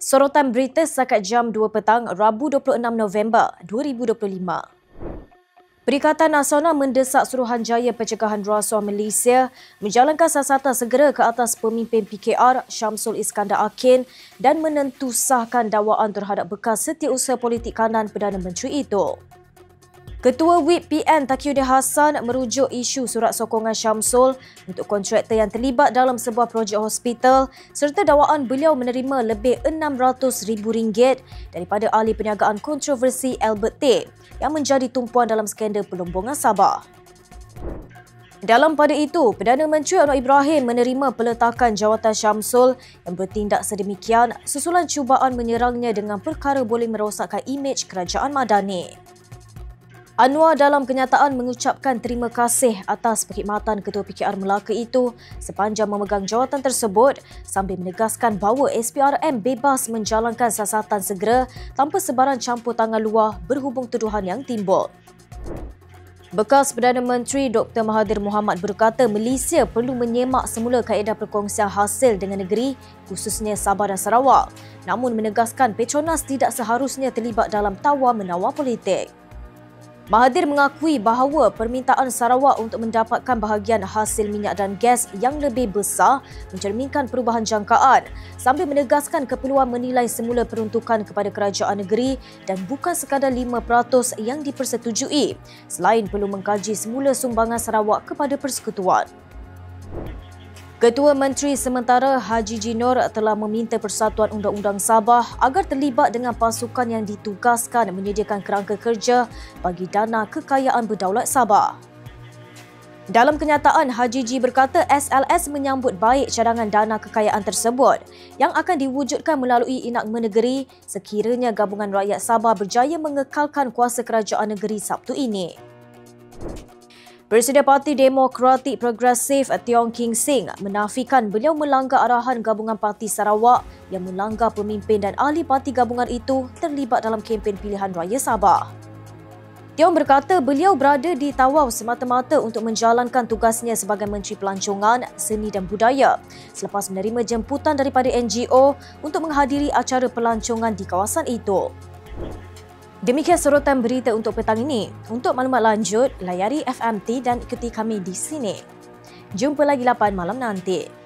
Sorotan berita setakat jam 2 petang, Rabu 26 November 2025. Perikatan Nasional mendesak Suruhanjaya Pencegahan Rasuah Malaysia menjalankan siasatan segera ke atas pemimpin PKR Syamsul Iskandar Akin dan menentusahkan dakwaan terhadap bekas setiausaha politik kanan Perdana Menteri itu. Ketua WIP PN Taqiyuddin Hassan merujuk isu surat sokongan Syamsul untuk kontraktor yang terlibat dalam sebuah projek hospital serta dakwaan beliau menerima lebih RM600,000 daripada ahli perniagaan kontroversi Albert Tay yang menjadi tumpuan dalam skandal pelombongan Sabah. Dalam pada itu, Perdana Menteri Anwar Ibrahim menerima peletakan jawatan Syamsul yang bertindak sedemikian susulan cubaan menyerangnya dengan perkara boleh merosakkan imej kerajaan Madani. Anwar dalam kenyataan mengucapkan terima kasih atas perkhidmatan Ketua PKR Melaka itu sepanjang memegang jawatan tersebut sambil menegaskan bahawa SPRM bebas menjalankan siasatan segera tanpa sebarang campur tangan luar berhubung tuduhan yang timbul. Bekas Perdana Menteri Dr. Mahathir Mohamad berkata Malaysia perlu menyemak semula kaedah perkongsian hasil dengan negeri khususnya Sabah dan Sarawak, namun menegaskan Petronas tidak seharusnya terlibat dalam tawar-menawar politik. Mahathir mengakui bahawa permintaan Sarawak untuk mendapatkan bahagian hasil minyak dan gas yang lebih besar mencerminkan perubahan jangkaan sambil menegaskan keperluan menilai semula peruntukan kepada kerajaan negeri dan bukan sekadar 5% yang dipersetujui selain perlu mengkaji semula sumbangan Sarawak kepada persekutuan. Ketua Menteri Sementara Haji Jinor telah meminta Persatuan Undang-Undang Sabah agar terlibat dengan pasukan yang ditugaskan menyediakan kerangka kerja bagi dana kekayaan berdaulat Sabah. Dalam kenyataan, Haji Ji berkata SLS menyambut baik cadangan dana kekayaan tersebut yang akan diwujudkan melalui enakmen negeri sekiranya Gabungan Rakyat Sabah berjaya mengekalkan kuasa kerajaan negeri Sabtu ini. Presiden Parti Demokratik Progresif Tiong King Sing menafikan beliau melanggar arahan Gabungan Parti Sarawak yang melanggar pemimpin dan ahli parti gabungan itu terlibat dalam kempen pilihan raya Sabah. Tiong berkata beliau berada di Tawau semata-mata untuk menjalankan tugasnya sebagai Menteri Pelancongan, Seni dan Budaya selepas menerima jemputan daripada NGO untuk menghadiri acara pelancongan di kawasan itu. Demikian sorotan berita untuk petang ini. Untuk maklumat lanjut, layari FMT dan ikuti kami di sini. Jumpa lagi 8 malam nanti.